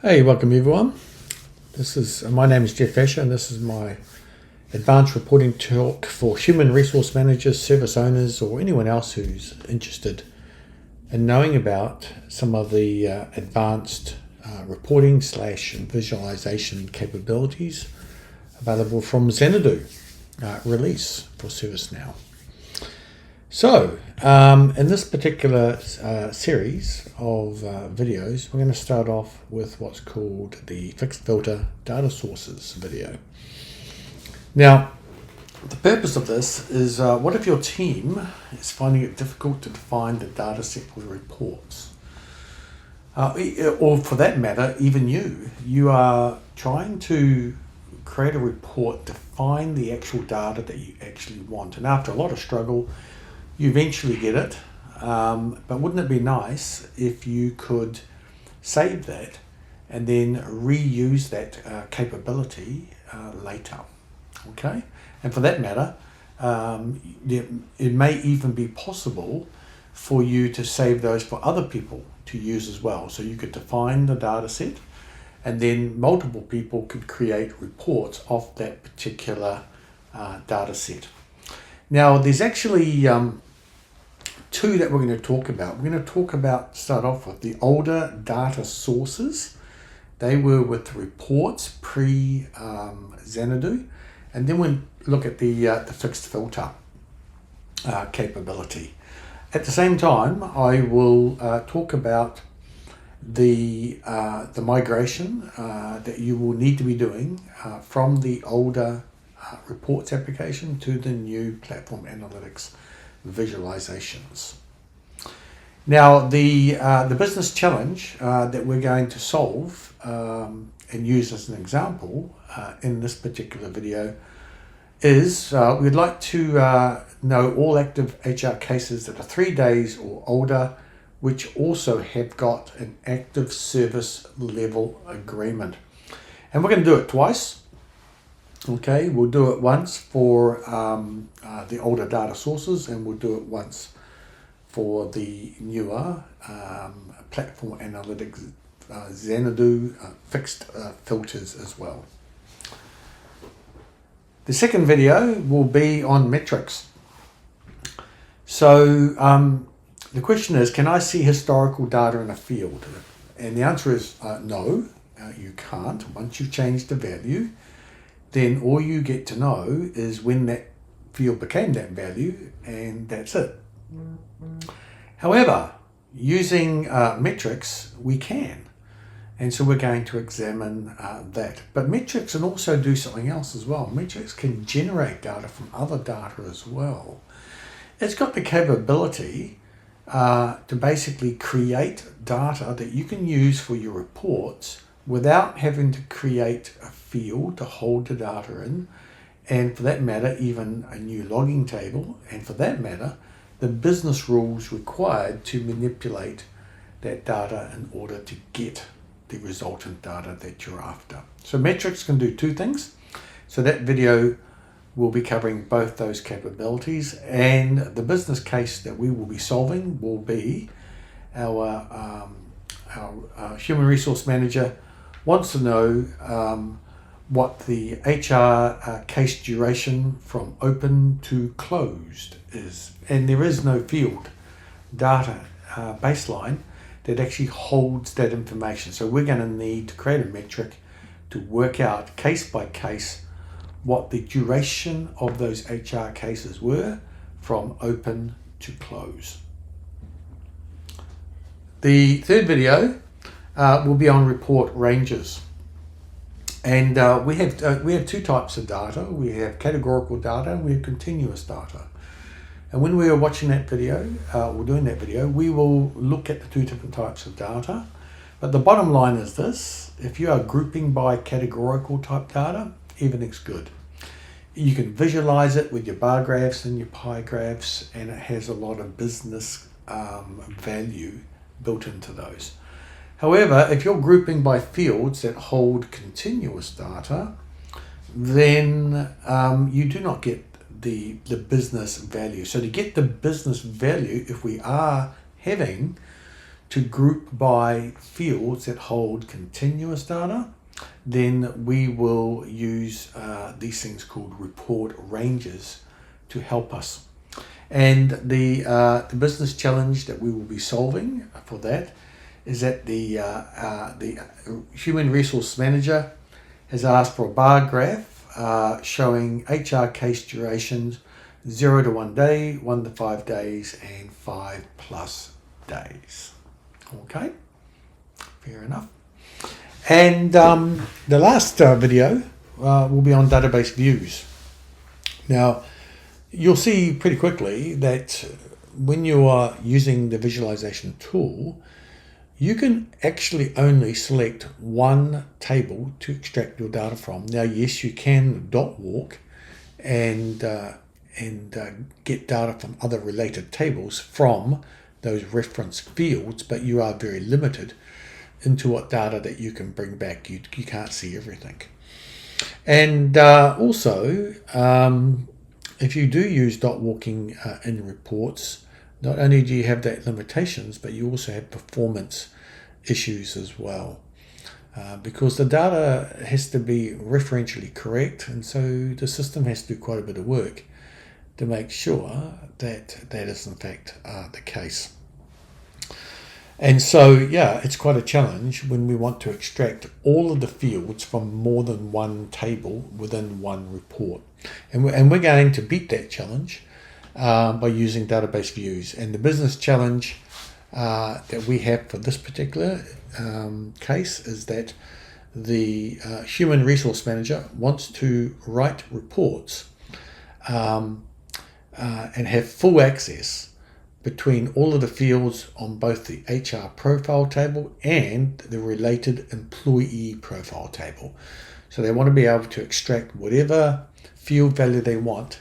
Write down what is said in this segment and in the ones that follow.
Hey, welcome everyone. My name is Jeff Asher, and this is my advanced reporting talk for human resource managers, service owners, or anyone else who's interested in knowing about some of the advanced reporting / visualization capabilities available from Xanadu release for ServiceNow. So, in this particular series of videos, we're going to start off with what's called the fixed filter data sources video. Now, the purpose of this is what if your team is finding it difficult to define the data set for reports? Or for that matter, even you are trying to create a report, define the actual data that you actually want. And after a lot of struggle, you eventually get it, but wouldn't it be nice if you could save that and then reuse that capability later, okay? And for that matter, it may even be possible for you to save those for other people to use as well. So you could define the data set and then multiple people could create reports off that particular data set. Now, there's actually two that we're going to talk about. We're going to start off with the older data sources. They were with reports pre-Xanadu. And then we'll look at the fixed filter capability. At the same time, I will talk about the migration that you will need to be doing from the older reports application to the new platform analytics visualizations. Now, the business challenge that we're going to solve and use as an example in this particular video is we'd like to know all active HR cases that are 3 days or older, which also have got an active service level agreement. And we're going to do it twice. Okay, we'll do it once for the older data sources, and we'll do it once for the newer platform analytics Xanadu fixed filters as well. The second video will be on metrics. So the question is, can I see historical data in a field? And the answer is no, you can't. Once you've changed the value, then all you get to know is when that field became that value, and that's it. However, using metrics, we can. And so we're going to examine that. But metrics can also do something else as well. Metrics can generate data from other data as well. It's got the capability to basically create data that you can use for your reports without having to create a field to hold the data in, and for that matter, even a new logging table, and for that matter, the business rules required to manipulate that data in order to get the resultant data that you're after. So metrics can do two things. So that video will be covering both those capabilities, and the business case that we will be solving will be our human resource manager wants to know what the HR case duration from open to closed is. And there is no field data baseline that actually holds that information. So we're going to need to create a metric to work out case by case what the duration of those HR cases were from open to close. The third video will be on report ranges. And we have two types of data. We have categorical data and we have continuous data. And when we are watching that video, or doing that video, we will look at the two different types of data. But the bottom line is this: if you are grouping by categorical type data, everything's good. You can visualize it with your bar graphs and your pie graphs, and it has a lot of business value built into those. However, if you're grouping by fields that hold continuous data, then you do not get the business value. So to get the business value, if we are having to group by fields that hold continuous data, then we will use these things called report ranges to help us. And the business challenge that we will be solving for that is that the human resource manager has asked for a bar graph showing HR case durations 0 to 1 day, 1 to 5 days, and 5+ days. Okay, fair enough. And the last video will be on database views. Now, you'll see pretty quickly that when you are using the visualization tool, you can actually only select one table to extract your data from. Now, yes, you can dot walk and get data from other related tables from those reference fields, but you are very limited into what data that you can bring back. You can't see everything. And also, if you do use dot walking in reports, not only do you have that limitations, but you also have performance issues as well. Because the data has to be referentially correct, and so the system has to do quite a bit of work to make sure that that is in fact the case. And so, yeah, it's quite a challenge when we want to extract all of the fields from more than one table within one report. And we're going to beat that challenge by using database views. And the business challenge that we have for this particular case is that the human resource manager wants to write reports and have full access between all of the fields on both the HR profile table and the related employee profile table. So they want to be able to extract whatever field value they want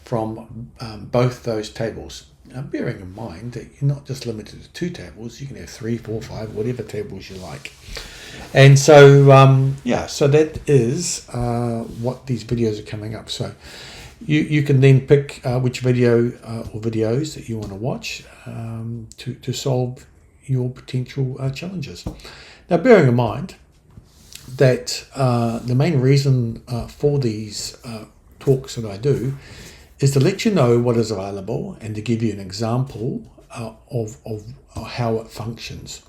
from both those tables. Now, bearing in mind that you're not just limited to 2 tables, you can have 3, 4, 5, whatever tables you like. And so, yeah, so that is what these videos are coming up. So you can then pick which video or videos that you want to watch to solve your potential challenges. Now, bearing in mind that the main reason for these talks that I do is to let you know what is available and to give you an example of how it functions.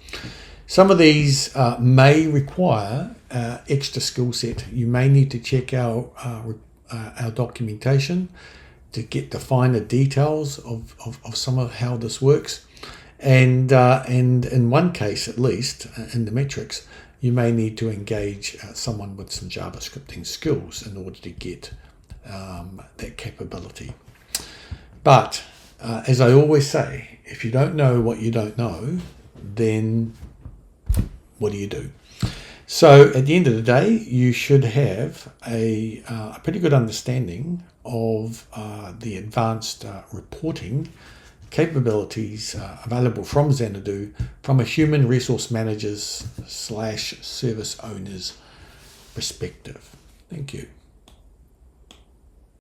Some of these may require extra skill set. You may need to check our documentation to get the finer details of some of how this works, and in one case at least, in the metrics, you may need to engage someone with some JavaScripting skills in order to get that capability. But as I always say, if you don't know what you don't know, then what do you do? So at the end of the day, you should have a pretty good understanding of the advanced reporting capabilities available from Xanadu from a human resource manager's / service owner's perspective. Thank you.